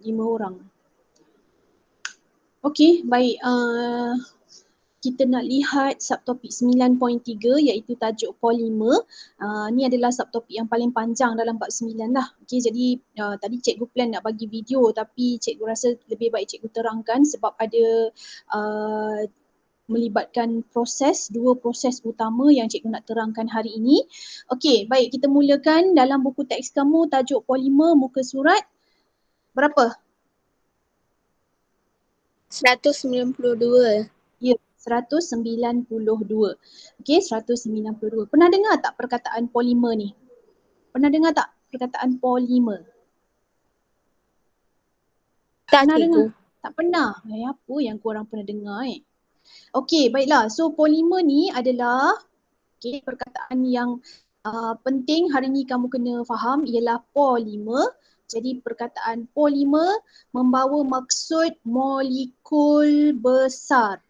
5 orang. Okey, baik. Kita nak lihat subtopik 9.3 iaitu tajuk polimer. Ni adalah subtopik yang paling panjang dalam bab 9 lah. Okey, jadi tadi cikgu plan nak bagi video tapi cikgu rasa lebih baik cikgu terangkan sebab ada melibatkan dua proses utama yang cikgu nak terangkan hari ini. Okey, baik, kita mulakan. Dalam buku teks kamu tajuk polimer muka surat berapa? 192. Ya, 192. Okey, 192. Pernah dengar tak perkataan polimer ni? Pernah dengar tak perkataan polimer? Tak, Pernah dengar? cikgu. Tak pernah? Apa yang korang pernah dengar Okey, baiklah. So polimer ni adalah perkataan yang penting hari ni kamu kena faham ialah polimer. Jadi perkataan polimer membawa maksud molekul besar.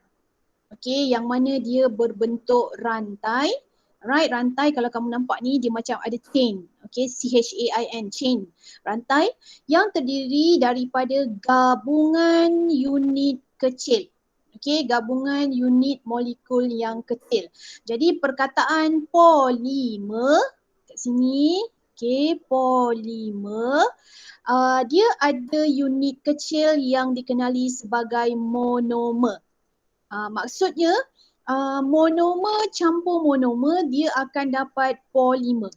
Okey, yang mana dia berbentuk rantai. Right, rantai kalau kamu nampak ni dia macam ada chain. Okey, CHAIN, chain. Rantai yang terdiri daripada gabungan unit kecil. Okey, gabungan unit molekul yang kecil. Jadi perkataan polimer kat sini, okey, polimer dia ada unit kecil yang dikenali sebagai monomer. Maksudnya monomer campur monomer dia akan dapat polimer.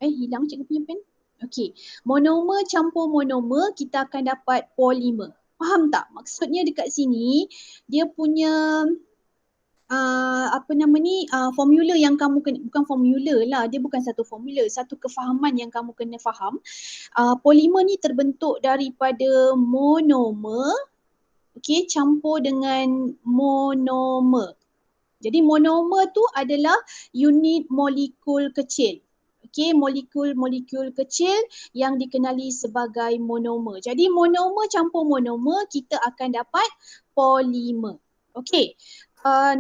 Hilang cikgu punya pen. Okey, monomer campur monomer kita akan dapat polimer. Faham tak? Maksudnya dekat sini dia punya formula yang kamu kena, bukan formula lah, dia bukan satu formula, satu kefahaman yang kamu kena faham. Polimer ni terbentuk daripada monomer, okey, campur dengan monomer. Jadi monomer tu adalah unit molekul kecil. Okey, molekul-molekul kecil yang dikenali sebagai monomer. Jadi monomer campur monomer kita akan dapat polimer. Okey.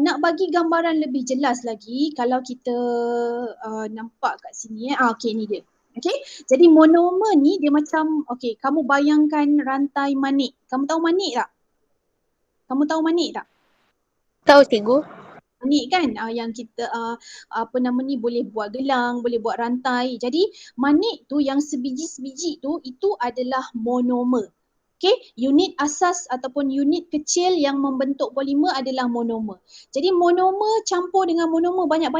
Nak bagi gambaran lebih jelas lagi kalau kita nampak kat sini okey, ni dia. Okey. Jadi monomer ni dia macam kamu bayangkan rantai manik. Kamu tahu manik tak? Kamu tahu manik tak? Tahu, cikgu. Manik kan yang kita boleh buat gelang, boleh buat rantai. Jadi manik tu yang sebiji-sebiji tu itu adalah monomer. Okey, unit asas ataupun unit kecil yang membentuk polimer adalah monomer. Jadi monomer campur dengan monomer banyak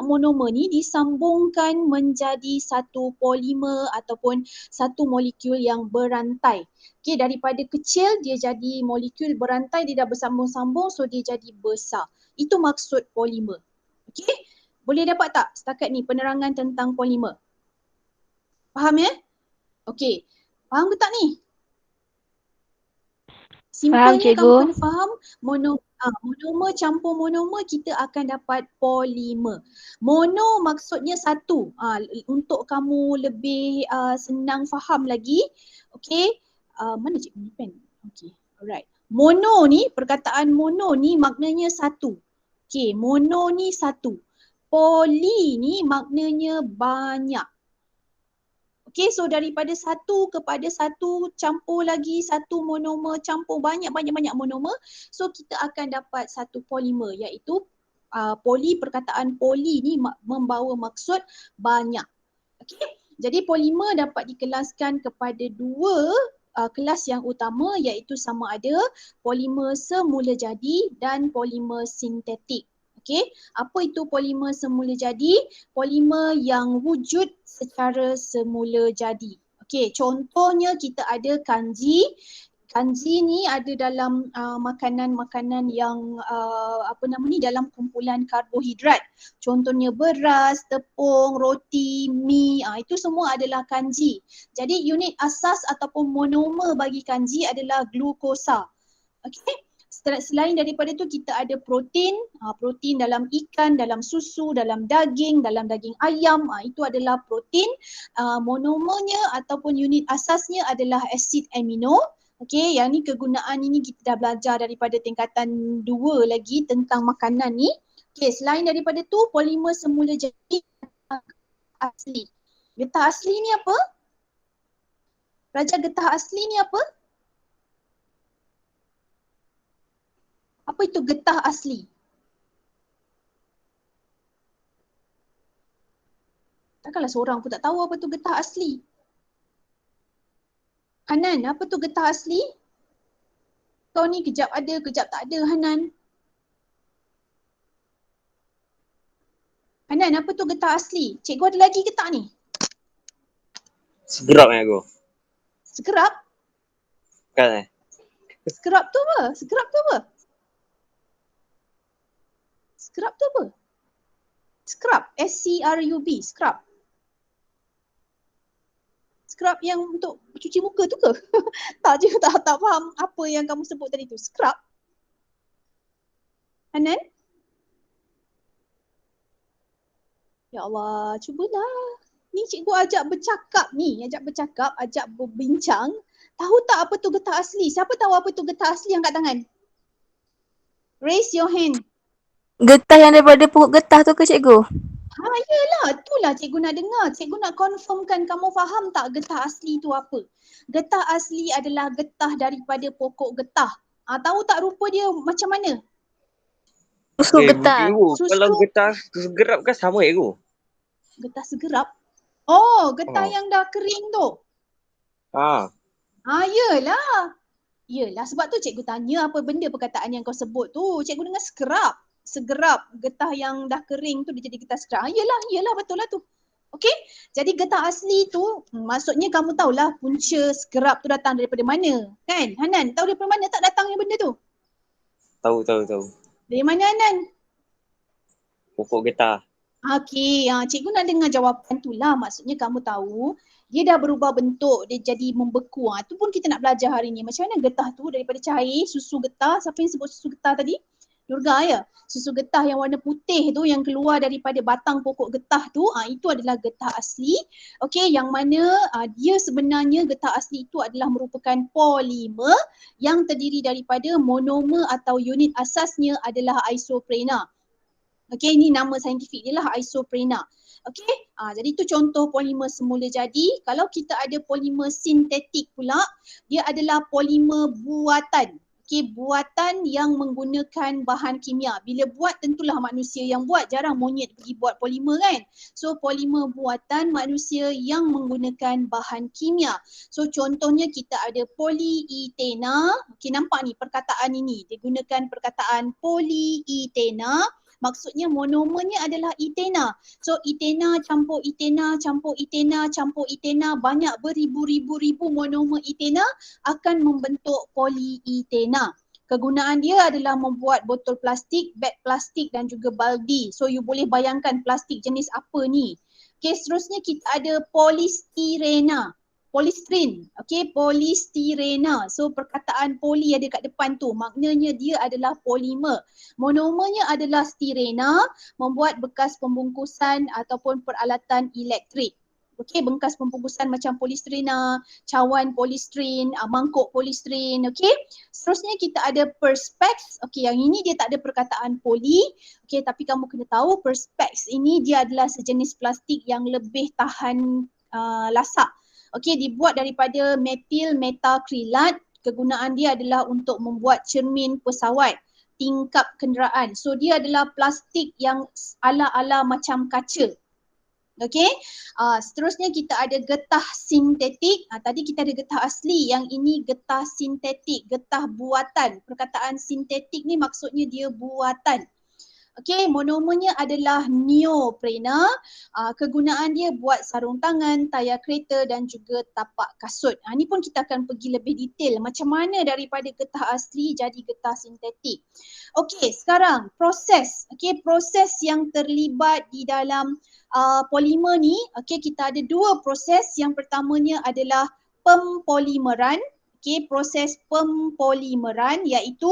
monomer ni disambungkan menjadi satu polimer ataupun satu molekul yang berantai. Okey, daripada kecil dia jadi molekul berantai, dia dah bersambung-sambung so dia jadi besar. Itu maksud polimer. Okey? Boleh dapat tak setakat ni penerangan tentang polimer? Faham ya? Okey. Faham ke tak ni? Simpelnya kamu kena faham monomer campur monomer kita akan dapat polimer. Mono maksudnya satu. Untuk kamu lebih senang faham lagi. Okey. Mana cikgu ni pen? Okey. Alright. Mono ni, perkataan mono ni maknanya satu. Okey, mono ni satu. Poli ni maknanya banyak. Okey, so daripada satu kepada satu campur lagi satu monomer campur banyak monomer, so kita akan dapat satu polimer iaitu perkataan poli ni membawa maksud banyak. Okey, jadi polimer dapat dikelaskan kepada dua kelas yang utama iaitu sama ada polimer semula jadi dan polimer sintetik. Okey, apa itu polimer semula jadi? Polimer yang wujud secara semula jadi. Okey, contohnya kita ada kanji. Kanji ni ada dalam makanan-makanan yang dalam kumpulan karbohidrat. Contohnya beras, tepung, roti, mi, itu semua adalah kanji. Jadi unit asas ataupun monomer bagi kanji adalah glukosa. Okey. Selain daripada tu kita ada protein, protein dalam ikan, dalam susu, dalam daging ayam, itu adalah protein. Monomernya ataupun unit asasnya adalah asid amino. Okey, yang ni kegunaan ini kita dah belajar daripada tingkatan 2 lagi tentang makanan ni. Okey, selain daripada tu polimer semula jadi asli. Getah asli ni apa? Raja, getah asli ni apa? Apa itu getah asli? Takkanlah seorang pun tak tahu apa tu getah asli. Hanan, apa tu getah asli? Kau ni kejap ada, kejap tak ada, Hanan. Hanan, apa tu getah asli? Cikgu ada lagi ke tak ni? Segerap aku. Segerap? Kan Segerap tu apa? Segerap tu apa? Scrub tu apa? Scrub, S-C-R-U-B, scrub. Scrub yang untuk cuci muka tu ke? Tak je, tak faham apa yang kamu sebut tadi tu. Scrub. Hanan? Ya Allah, cubalah. Ni cikgu ajak bercakap ni, ajak berbincang. Tahu tak apa tu getah asli? Siapa tahu apa tu getah asli angkat tangan? Raise your hand. Getah yang daripada pokok getah tu ke cikgu? Yelah, itulah cikgu nak dengar. Cikgu nak confirmkan kamu faham tak getah asli tu apa. Getah asli adalah getah daripada pokok getah. Tahu tak rupa dia macam mana? Susu getah. Kalau getah segerap kan sama cikgu. Getah segerap? Oh, getah yang dah kering tu. Yelah. Yelah, sebab tu cikgu tanya apa benda perkataan yang kau sebut tu. Cikgu dengar segerap. Segerap, getah yang dah kering tu dia jadi getah segerap. Yelah betul lah tu. Okey, jadi getah asli tu maksudnya kamu tahulah punca segerap tu datang daripada mana. Kan? Hanan, tahu daripada mana tak datangnya benda tu? Tahu. Dari mana Hanan? Pokok getah. Okey, cikgu nak dengar jawapan tu lah. Maksudnya kamu tahu dia dah berubah bentuk, dia jadi membeku. Tu pun kita nak belajar hari ni. Macam mana getah tu daripada cair, susu getah. Siapa yang sebut susu getah tadi? Durga ya? Susu getah yang warna putih tu yang keluar daripada batang pokok getah tu, itu adalah getah asli. Okey, yang mana dia sebenarnya getah asli itu adalah merupakan polimer yang terdiri daripada monomer atau unit asasnya adalah isoprena. Okey, ini nama saintifik dia lah, isoprena. Okey, jadi itu contoh polimer semula jadi. Kalau kita ada polimer sintetik pula, dia adalah polimer buatan. Okey, buatan yang menggunakan bahan kimia. Bila buat tentulah manusia yang buat, jarang monyet pergi buat polimer kan. So polimer buatan manusia yang menggunakan bahan kimia. So contohnya kita ada polyethena. Okey, nampak ni perkataan ini. Dia gunakan perkataan polyethena. Maksudnya monomernya adalah ethena. So ethena campur ethena, campur ethena, campur ethena, banyak beribu-ribu monomer ethena akan membentuk polyethena. Kegunaan dia adalah membuat botol plastik, beg plastik dan juga baldi. So you boleh bayangkan plastik jenis apa ni. Okay, seterusnya kita ada polystirena. Polystyrene, okay, polystyrena. So perkataan poli ada kat depan tu, maknanya dia adalah polimer. Monomernya adalah stirena, membuat bekas pembungkusan ataupun peralatan elektrik. Okey, bekas pembungkusan macam polistirena, cawan polistiren, mangkuk polistiren, okey. Seterusnya kita ada perspex. Okey, yang ini dia tak ada perkataan poli. Okey, tapi kamu kena tahu perspex ini dia adalah sejenis plastik yang lebih tahan lasak. Okey, dibuat daripada metil metakrilat. Kegunaan dia adalah untuk membuat cermin pesawat, tingkap kenderaan. So dia adalah plastik yang ala-ala macam kaca. Okey, seterusnya kita ada getah sintetik. Tadi kita ada getah asli, yang ini getah sintetik, getah buatan. Perkataan sintetik ni maksudnya dia buatan. Okey, monomernya adalah neoprena. Kegunaan dia buat sarung tangan, tayar kereta dan juga tapak kasut. Ini pun kita akan pergi lebih detail macam mana daripada getah asli jadi getah sintetik. Okey, sekarang proses. Okey, proses yang terlibat di dalam polimer ni, okey, kita ada dua proses. Yang pertamanya adalah pempolimeran. Okey, proses pempolimeran iaitu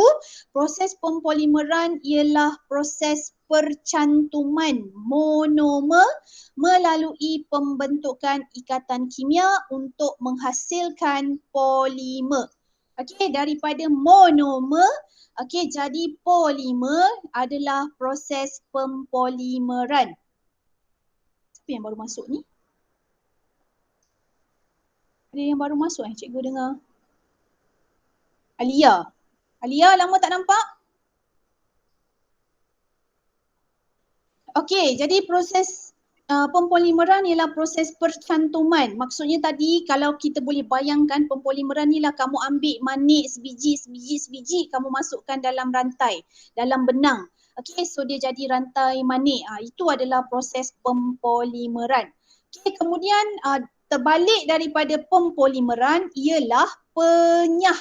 proses pempolimeran ialah proses percantuman monomer melalui pembentukan ikatan kimia untuk menghasilkan polimer. Okey, daripada monomer, okey, jadi polimer adalah proses pempolimeran. Siapa yang baru masuk ni? Ada yang baru masuk cikgu dengar? Alia, lama tak nampak? Okey, jadi proses pempolimeran ialah proses percantuman. Maksudnya tadi kalau kita boleh bayangkan pempolimeran ni lah kamu ambil manik sebiji, kamu masukkan dalam rantai, dalam benang. Okey, so dia jadi rantai manik. Itu adalah proses pempolimeran. Okey, kemudian terbalik daripada pempolimeran ialah penyah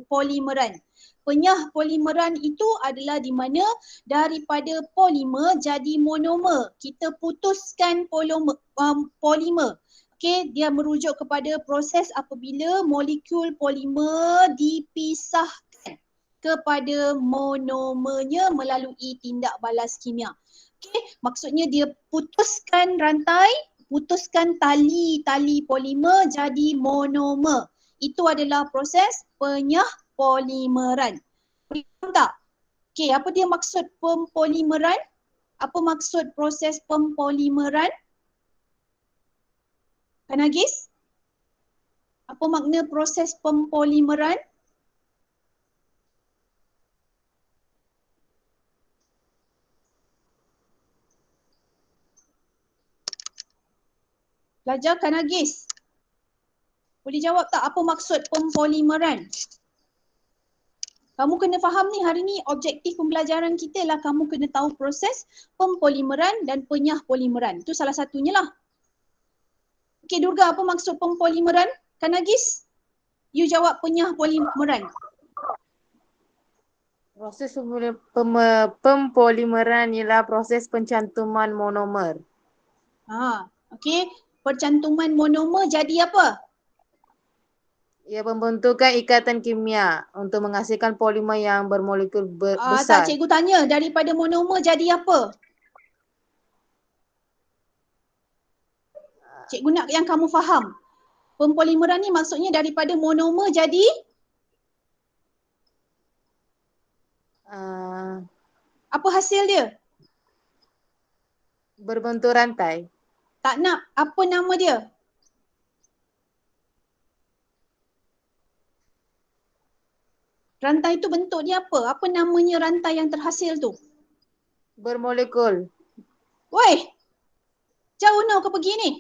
polimeran. Penyah polimeran itu adalah di mana daripada polimer jadi monomer. Kita putuskan polimer. Okey, dia merujuk kepada proses apabila molekul polimer dipisahkan kepada monomernya melalui tindak balas kimia. Okey, maksudnya dia putuskan rantai, putuskan tali polimer jadi monomer. Itu adalah proses penyah polimeran. Faham tak? Okey, apa dia maksud pempolimeran? Apa maksud proses pempolimeran? Kan Agis? Apa makna proses pempolimeran? Pelajar Kan Agis? Boleh jawab tak apa maksud pempolimeran? Kamu kena faham ni, hari ni objektif pembelajaran kita lah kamu kena tahu proses pempolimeran dan penyah polimeran. Itu salah satunya lah. Okey Durga, apa maksud pempolimeran? Kan Agis? You jawab penyah polimeran. Proses pempolimeran ialah proses pencantuman monomer. Okey. Percantuman monomer jadi apa? Ia membentukkan ikatan kimia untuk menghasilkan polimer yang bermolekul Tak, besar. cikgu tanya daripada monomer jadi apa? Cikgu nak yang kamu faham. Pempolimeran ni maksudnya daripada monomer jadi? Apa hasil dia? Berbentuk rantai. Tak nak. Apa nama dia? Rantai tu bentuk dia apa? Apa namanya rantai yang terhasil tu? Bermolekul. Woi, jauh no kau pergi ni.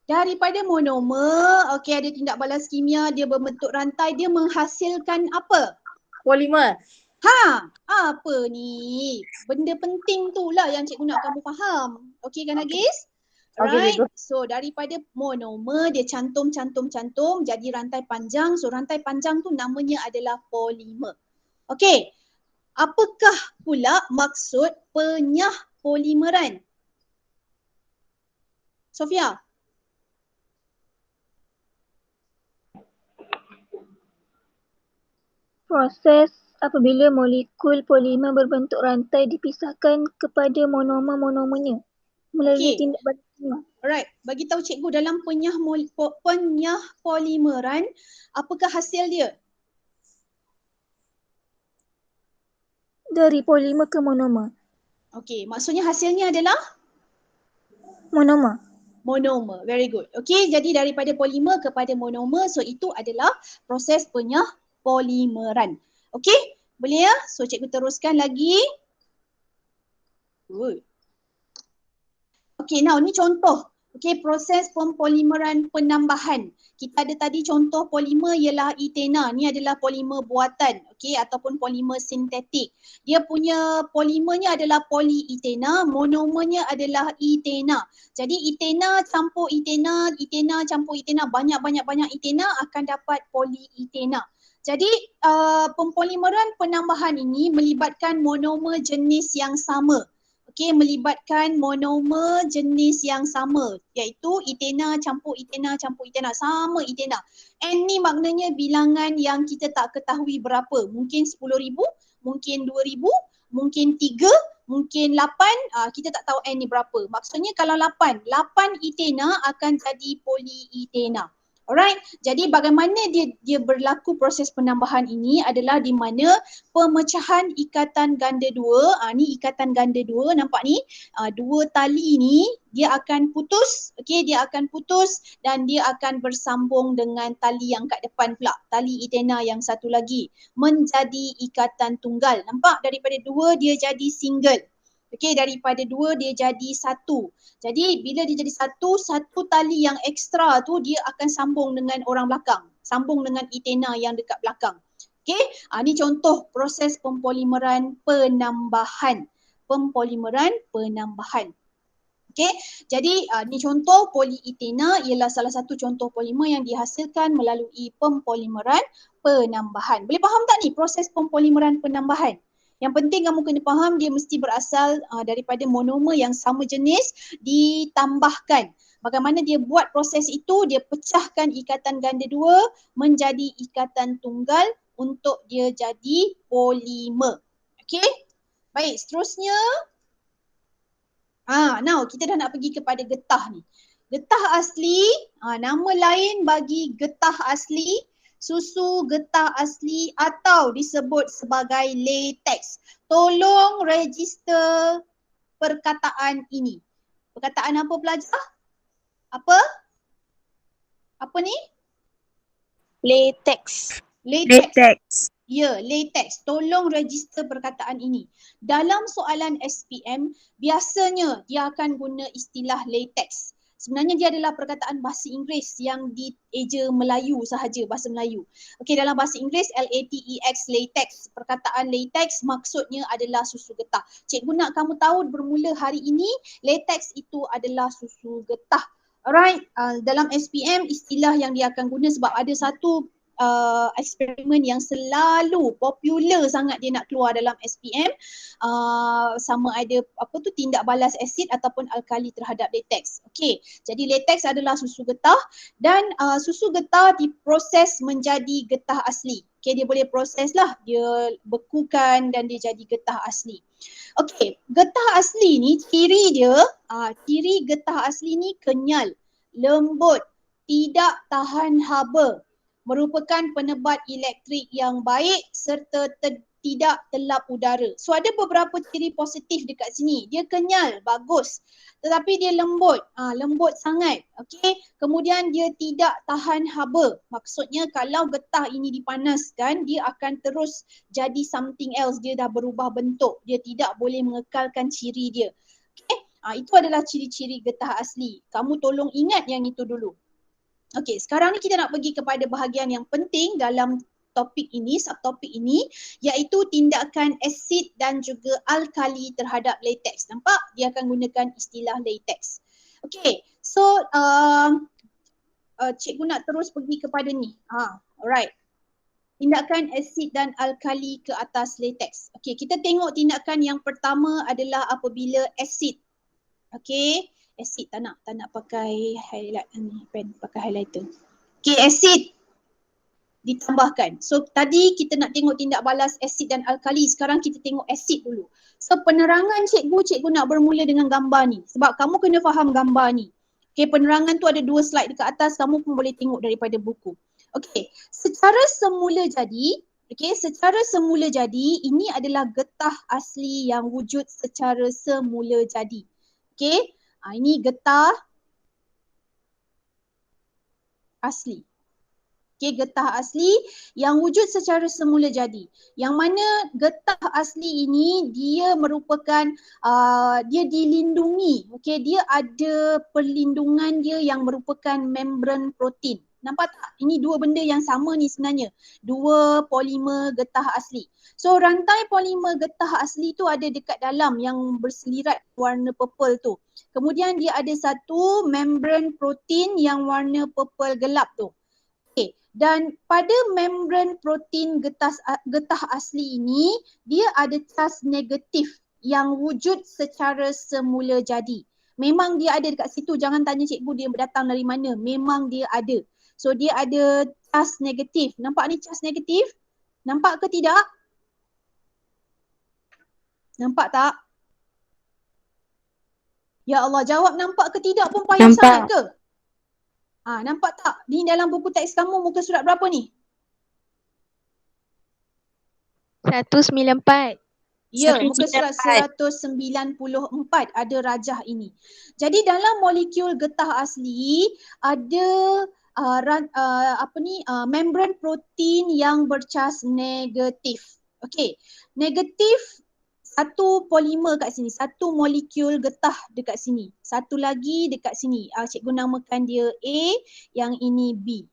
Daripada monomer, okey ada tindak balas kimia, dia berbentuk rantai, dia menghasilkan apa? Polimer. Apa ni? Benda penting tu lah yang cikgu nak kamu faham. Okey kan Agis? Alright, so daripada monomer dia cantum jadi rantai panjang. So rantai panjang tu namanya adalah polimer. Okey, apakah pula maksud penyah polimeran? Sofia? Proses apabila molekul polimer berbentuk rantai dipisahkan kepada monomer-monomernya melalui tindak balas kimia. Alright, bagi tahu cikgu dalam penyah polimeran, apakah hasil dia? Dari polimer ke monomer. Okey, maksudnya hasilnya adalah? Monomer. Monomer, very good. Okey, jadi daripada polimer kepada monomer, so itu adalah proses penyah polimeran. Okey, boleh ya? So cikgu teruskan lagi. Good. Okey, now ni contoh. Okey, proses pempolimeran penambahan. Kita ada tadi contoh polimer ialah etena. Ni adalah polimer buatan, okey, ataupun polimer sintetik. Dia punya polimernya adalah polyetena, monomernya adalah etena. Jadi etena campur etena, etena campur etena, banyak etena akan dapat polyetena. Jadi pempolimeran penambahan ini melibatkan monomer jenis yang sama. Okey, melibatkan monomer jenis yang sama, iaitu etena campur etena, sama etena. N ni maknanya bilangan yang kita tak ketahui berapa. Mungkin 10,000, mungkin 2,000, mungkin 3, mungkin 8, kita tak tahu N ni berapa. Maksudnya kalau 8 etena akan jadi polyetena. Alright, jadi bagaimana dia berlaku proses penambahan ini adalah di mana pemecahan ikatan ganda dua, ni ikatan ganda dua, nampak ni, dua tali ni dia akan putus, okey, dia akan putus dan dia akan bersambung dengan tali yang kat depan pula, tali etena yang satu lagi menjadi ikatan tunggal. Nampak daripada dua dia jadi single. Okey, daripada 2 dia jadi 1. Jadi bila dia jadi 1 tali yang ekstra tu dia akan sambung dengan orang belakang. Sambung dengan etena yang dekat belakang. Okey, ni contoh proses pempolimeran penambahan. Okey, jadi ni contoh polietena ialah salah satu contoh polimer yang dihasilkan melalui pempolimeran penambahan. Boleh faham tak ni proses pempolimeran penambahan? Yang penting kamu kena faham dia mesti berasal daripada monomer yang sama jenis ditambahkan. Bagaimana dia buat proses itu, dia pecahkan ikatan ganda 2 menjadi ikatan tunggal untuk dia jadi polimer. Okey? Baik, seterusnya now kita dah nak pergi kepada getah ni. Getah asli, nama lain bagi getah asli, susu getah asli atau disebut sebagai latex. Tolong register perkataan ini. Perkataan apa pelajar? Apa ni? Latex. Latex. Ya, latex. Tolong register perkataan ini. Dalam soalan SPM, biasanya dia akan guna istilah latex. Sebenarnya dia adalah perkataan bahasa Inggeris yang dieja Melayu sahaja, bahasa Melayu. Okey, dalam bahasa Inggeris LATEX, latex. Perkataan latex maksudnya adalah susu getah. Cikgu nak kamu tahu bermula hari ini, latex itu adalah susu getah. Alright, dalam SPM istilah yang dia akan guna sebab ada satu eksperimen yang selalu popular sangat dia nak keluar dalam SPM, sama ada tindak balas asid ataupun alkali terhadap latex. Okey, jadi latex adalah susu getah dan susu getah diproses menjadi getah asli. Okey, dia boleh proses lah, dia bekukan dan dia jadi getah asli. Okey, getah asli ni ciri getah asli ni kenyal, lembut, tidak tahan haba, merupakan penebat elektrik yang baik serta tidak telap udara. So ada beberapa ciri positif dekat sini. Dia kenyal, bagus. Tetapi dia lembut, lembut sangat. Okey. Kemudian dia tidak tahan haba. Maksudnya kalau getah ini dipanaskan, dia akan terus jadi something else. Dia dah berubah bentuk. Dia tidak boleh mengekalkan ciri dia. Okey. Itu adalah ciri-ciri getah asli. Kamu tolong ingat yang itu dulu. Okey, sekarang ni kita nak pergi kepada bahagian yang penting dalam topik ini, subtopik ini, iaitu tindakan asid dan juga alkali terhadap latex. Nampak? Dia akan gunakan istilah latex. Okey, so cikgu nak terus pergi kepada ni. Alright. Tindakan asid dan alkali ke atas latex. Okey, kita tengok tindakan yang pertama adalah apabila asid. Okey. Asid tak nak pakai highlight ni, pen pakai highlighter. Okey, asid ditambahkan. So tadi kita nak tengok tindak balas asid dan alkali, sekarang kita tengok asid dulu. So penerangan cikgu nak bermula dengan gambar ni sebab kamu kena faham gambar ni. Okey, penerangan tu ada 2 slide dekat atas, kamu pun boleh tengok daripada buku. Okey, secara semula jadi ini adalah getah asli yang wujud secara semula jadi. Okey. Ini getah asli. Okey, getah asli yang wujud secara semula jadi. Yang mana getah asli ini dia merupakan dia dilindungi. Okey, dia ada perlindungan dia yang merupakan membran protein. Nampak tak? Ini 2 benda yang sama ni sebenarnya. 2 polimer getah asli. So rantai polimer getah asli tu ada dekat dalam yang berselirat warna purple tu. Kemudian dia ada satu membran protein yang warna purple gelap tu. Okay. Dan pada membran protein getah asli ini, dia ada charge negatif yang wujud secara semula jadi. Memang dia ada dekat situ, jangan tanya cikgu dia datang dari mana. Memang dia ada. So dia ada charge negatif. Nampak ni charge negatif? Nampak ke tidak? Nampak tak? Ya Allah, jawab nampak ke tidak pun payah sangat ke? Nampak tak? Ni dalam buku teks kamu muka surat berapa ni? 194. Ya, muka surat 194 ada rajah ini. Jadi dalam molekul getah asli ada membran protein yang bercas negatif. Okey, negatif satu polimer kat sini, satu molekul getah dekat sini, satu lagi dekat sini. Cikgu namakan dia A, yang ini B.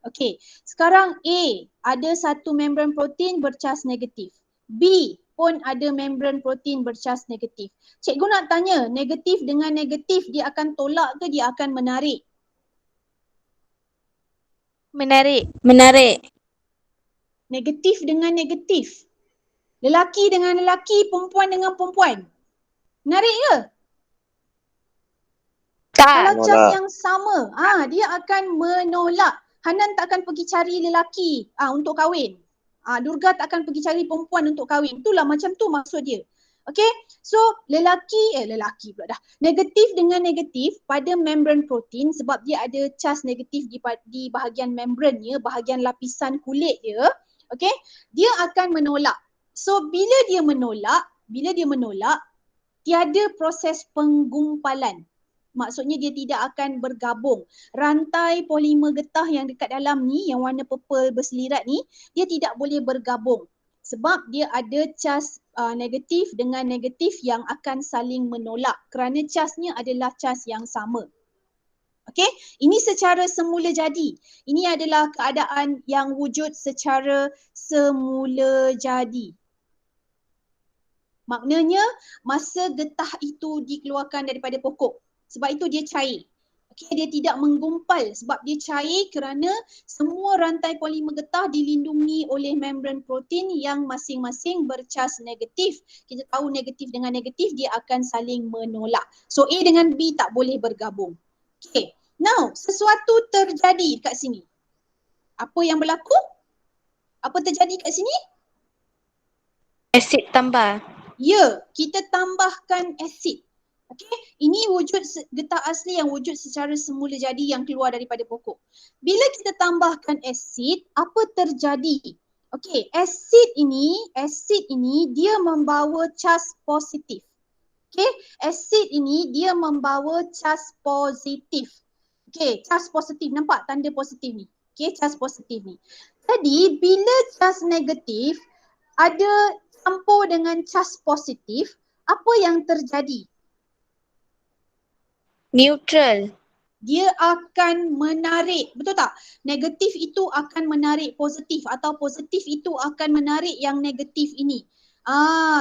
Okey, sekarang A ada satu membran protein bercas negatif. B pun ada membran protein bercas negatif. Cikgu nak tanya, negatif dengan negatif dia akan tolak ke dia akan menarik? Menarik. Negatif dengan negatif. Lelaki dengan lelaki, perempuan dengan perempuan. Menarik ke? Kalau Tak. cas Menolak. yang sama, dia akan menolak. Hanan tak akan pergi cari lelaki untuk kahwin. Durga tak akan pergi cari perempuan untuk kahwin. Itulah macam tu maksud dia. Okay, so lelaki pula dah. Negatif dengan negatif pada membran protein sebab dia ada cas negatif di bahagian membrannya, bahagian lapisan kulit dia. Okay, dia akan menolak. So bila dia menolak, tiada proses penggumpalan. Maksudnya dia tidak akan bergabung. Rantai polimer getah yang dekat dalam ni, yang warna purple berselirat ni, dia tidak boleh bergabung. Sebab dia ada cas negatif dengan negatif yang akan saling menolak. Kerana casnya adalah cas yang sama. Okey, ini secara semula jadi. Ini adalah keadaan yang wujud secara semula jadi. Maknanya masa getah itu dikeluarkan daripada pokok. Sebab itu dia cair. Okay, dia tidak menggumpal sebab dia cair kerana semua rantai polimer getah dilindungi oleh membran protein yang masing-masing bercas negatif. Kita tahu negatif dengan negatif dia akan saling menolak. So A dengan B tak boleh bergabung. Okay, now sesuatu terjadi kat sini. Apa yang berlaku? Apa terjadi kat sini? Asid tambah. Ya, kita tambahkan asid. Okey, ini wujud getah asli yang wujud secara semula jadi yang keluar daripada pokok. Bila kita tambahkan asid, apa terjadi? Okey, asid ini dia membawa cas positif. Okey, asid ini dia membawa cas positif. Okey, cas positif, nampak tanda positif ni? Okey, cas positif ni. Jadi bila cas negatif ada campur dengan cas positif, apa yang terjadi? Neutral. Dia akan menarik, betul tak? Negatif itu akan menarik positif atau positif itu akan menarik yang negatif ini.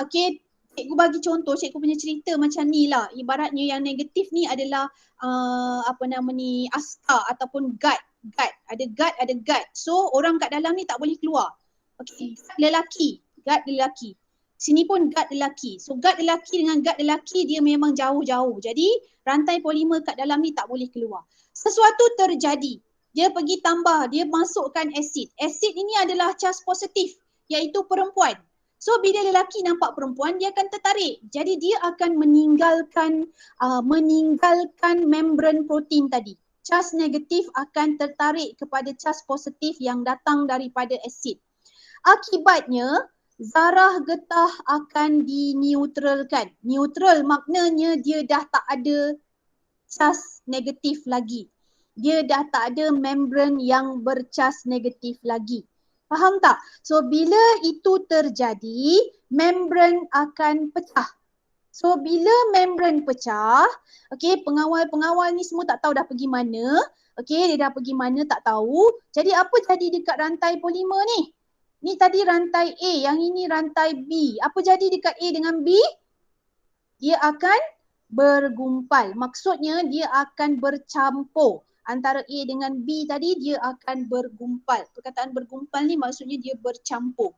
Okay. Cikgu bagi contoh, cikgu punya cerita macam ni lah. Ibaratnya yang negatif ni adalah askar ataupun guard. Ada guard, ada guard. So orang kat dalam ni tak boleh keluar. Okay, guard lelaki. Sini pun guard lelaki. So guard lelaki dengan guard lelaki dia memang jauh-jauh. Jadi rantai polimer kat dalam ni tak boleh keluar. Sesuatu terjadi. Dia pergi tambah, dia masukkan asid. Asid ini adalah cas positif iaitu perempuan. So bila lelaki nampak perempuan dia akan tertarik. Jadi dia akan meninggalkan membran protein tadi. Cas negatif akan tertarik kepada cas positif yang datang daripada asid. Akibatnya zarah getah akan dineutralkan. Neutral maknanya dia dah tak ada cas negatif lagi. Dia dah tak ada membran yang bercas negatif lagi. Faham tak? So bila itu terjadi, membran akan pecah. So bila membran pecah, okey, pengawal-pengawal ni semua tak tahu dah pergi mana. Okey, dia dah pergi mana tak tahu. Jadi apa jadi dekat rantai polimer ni? Ni tadi rantai A, yang ini rantai B. Apa jadi dekat A dengan B? Dia akan bergumpal. Maksudnya dia akan bercampur. Antara A dengan B tadi dia akan bergumpal. Perkataan bergumpal ni maksudnya dia bercampur.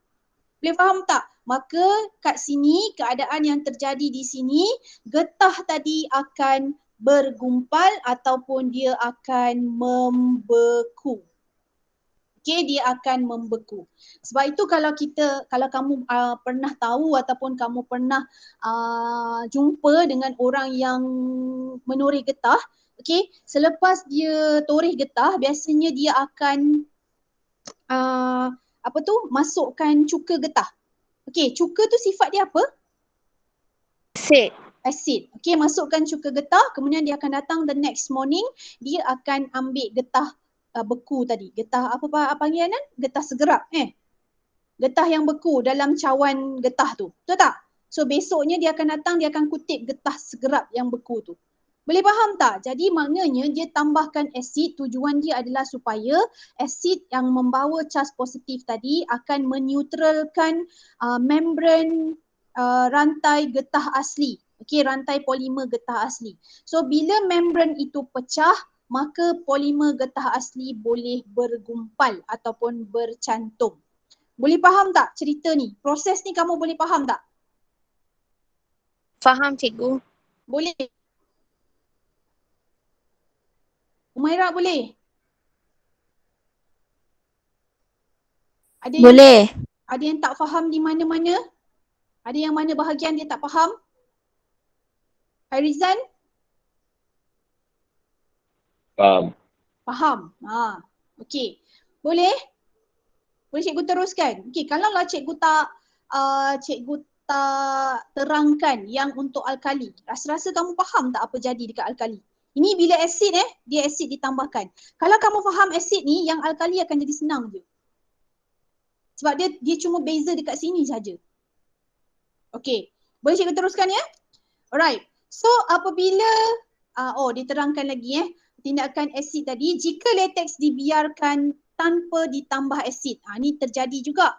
Boleh faham tak? Maka kat sini keadaan yang terjadi di sini, getah tadi akan bergumpal ataupun dia akan membeku. Okay, dia akan membeku. Sebab itu kalau kamu pernah tahu ataupun kamu pernah jumpa dengan orang yang menoreh getah, okay, selepas dia toreh getah, biasanya dia akan masukkan cuka getah. Okay, cuka tu sifat dia apa? Asid. Okay, masukkan cuka getah, kemudian dia akan datang the next morning, dia akan ambil getah beku tadi. Getah apa panggilan? Getah segerap. Getah yang beku dalam cawan getah tu. Betul tak? So besoknya dia akan datang, dia akan kutip getah segerap yang beku tu. Boleh faham tak? Jadi maknanya dia tambahkan asid, tujuan dia adalah supaya asid yang membawa charge positif tadi akan meneutralkan membran rantai getah asli. Okey, rantai polimer getah asli. So bila membran itu pecah, maka polimer getah asli boleh bergumpal ataupun bercantum. Boleh faham tak cerita ni? Proses ni kamu boleh faham tak? Faham cikgu. Boleh. Umairah boleh? Ada Boleh. Ada yang tak faham di mana-mana? Ada yang mana bahagian dia tak faham? Hairizan? Faham. Faham. Okey. Boleh? Boleh cikgu teruskan? Okey, kalaulah cikgu tak terangkan yang untuk alkali. Rasa-rasa kamu faham tak apa jadi dekat alkali? Ini bila asid dia asid ditambahkan. Kalau kamu faham asid ni, yang alkali akan jadi senang je. Sebab dia cuma beza dekat sini saja. Okey. Boleh cikgu teruskan ya? Alright. So apabila diterangkan lagi tindakan asid tadi, jika latex dibiarkan tanpa ditambah asid. Ni terjadi juga.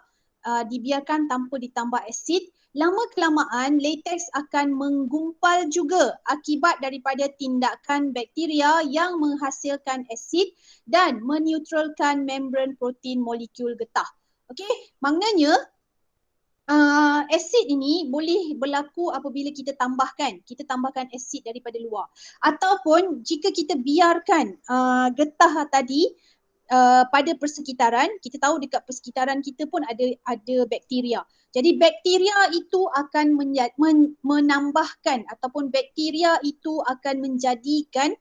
Dibiarkan tanpa ditambah asid, lama kelamaan latex akan menggumpal juga akibat daripada tindakan bakteria yang menghasilkan asid dan meneutralkan membran protein molekul getah. Okey, maknanya asid ini boleh berlaku apabila kita tambahkan asid daripada luar. Ataupun jika kita biarkan getah tadi pada persekitaran, kita tahu dekat persekitaran kita pun ada bakteria. Jadi bakteria itu akan menambahkan ataupun bakteria itu akan menjadikan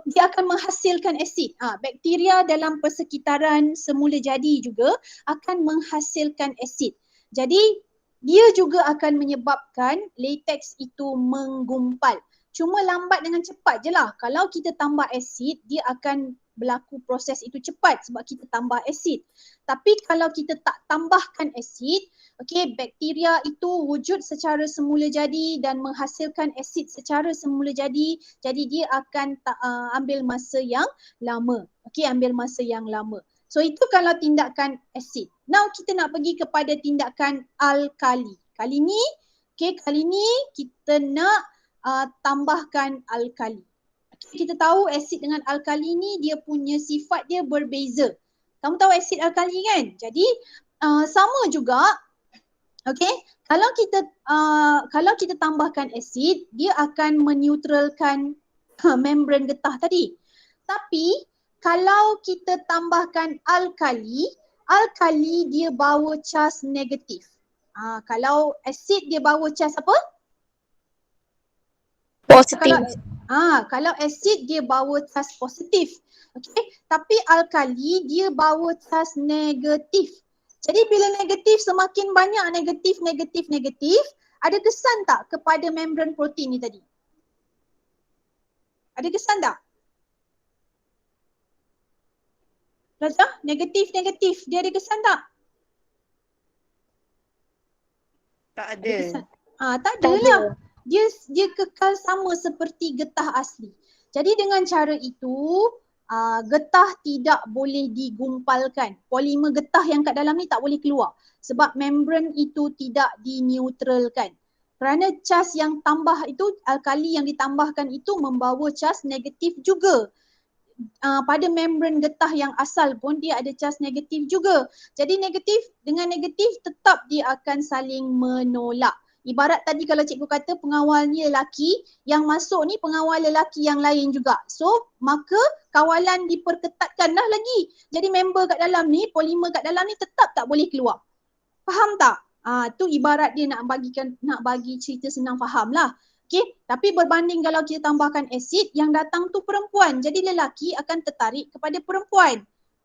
dia akan menghasilkan asid. Bakteria dalam persekitaran semula jadi juga akan menghasilkan asid. Jadi dia juga akan menyebabkan latex itu menggumpal. Cuma lambat dengan cepat je lah. Kalau kita tambah asid, dia akan berlaku proses itu cepat sebab kita tambah asid. Tapi kalau kita tak tambahkan asid, okey, bakteria itu wujud secara semula jadi dan menghasilkan asid secara semula jadi dia akan ambil masa yang lama. Okey, ambil masa yang lama. So itu kalau tindakan asid. Now kita nak pergi kepada tindakan alkali. Kali ni kita nak tambahkan alkali. Kita tahu asid dengan alkali ni dia punya sifat dia berbeza. Kamu tahu asid alkali kan? Jadi sama juga. Okey, kalau kita tambahkan asid, dia akan meneutralkan membran getah tadi. Tapi kalau kita tambahkan alkali dia bawa charge negatif. Kalau asid dia bawa charge apa? Positif. Kalau asid dia bawa charge positif. Okey, tapi alkali dia bawa charge negatif. Jadi bila negatif, semakin banyak negatif, ada kesan tak kepada membran protein ni tadi? Ada kesan tak? Raja, negatif, dia ada kesan tak? Tak Ada ada. kesan? Tak ada lah. Dia kekal sama seperti getah asli. Jadi dengan cara itu, getah tidak boleh digumpalkan. Polimer getah yang kat dalam ni tak boleh keluar sebab membran itu tidak dineutralkan. Kerana charge yang tambah itu, alkali yang ditambahkan itu membawa charge negatif juga. Pada membran getah yang asal pun dia ada charge negatif juga. Jadi negatif dengan negatif tetap dia akan saling menolak. Ibarat tadi kalau cikgu kata pengawalnya lelaki, yang masuk ni pengawal lelaki yang lain juga. So maka kawalan diperketatkanlah lagi. Jadi member kat dalam ni, polimer kat dalam ni tetap tak boleh keluar. Faham tak? Tu ibarat dia nak bagi cerita senang faham lah. Okay, tapi berbanding kalau kita tambahkan asid, yang datang tu perempuan. Jadi lelaki akan tertarik kepada perempuan.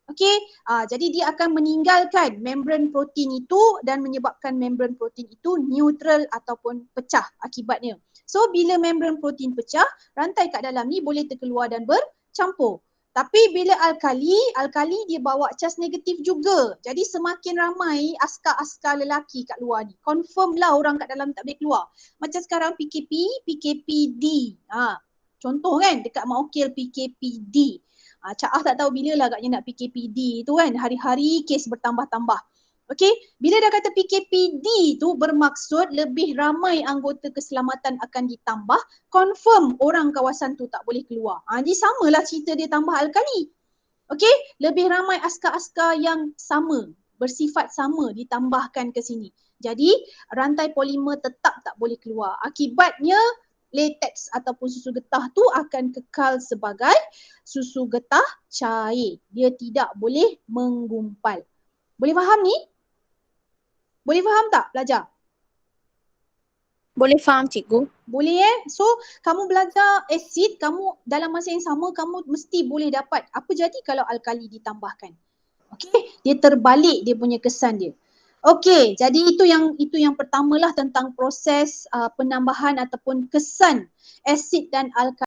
Okey, jadi dia akan meninggalkan membran protein itu dan menyebabkan membran protein itu neutral ataupun pecah akibatnya. So bila membran protein pecah, rantai kat dalam ni boleh terkeluar dan bercampur. Tapi bila alkali dia bawa cas negatif juga. Jadi semakin ramai askar-askar lelaki kat luar ni. Confirm lah orang kat dalam tak boleh keluar. Macam sekarang PKP, PKPD. Contoh kan dekat Maukil PKPD. Cak Ah tak tahu bila lah agaknya nak PKPD tu kan. Hari-hari kes bertambah-tambah. Okey, bila dah kata PKPD tu bermaksud lebih ramai anggota keselamatan akan ditambah, confirm orang kawasan tu tak boleh keluar. Jadi samalah cerita dia tambah alkali. Okey, lebih ramai askar-askar yang sama, bersifat sama ditambahkan ke sini. Jadi rantai polimer tetap tak boleh keluar. Akibatnya latex ataupun susu getah tu akan kekal sebagai susu getah cair. Dia tidak boleh menggumpal. Boleh faham ni? Boleh faham tak belajar? Boleh faham cikgu. Boleh So kamu belajar asid, kamu dalam masa yang sama kamu mesti boleh dapat apa jadi kalau alkali ditambahkan. Okey, dia terbalik dia punya kesan dia. Okey, jadi itu yang pertamalah tentang proses penambahan ataupun kesan asid dan alkali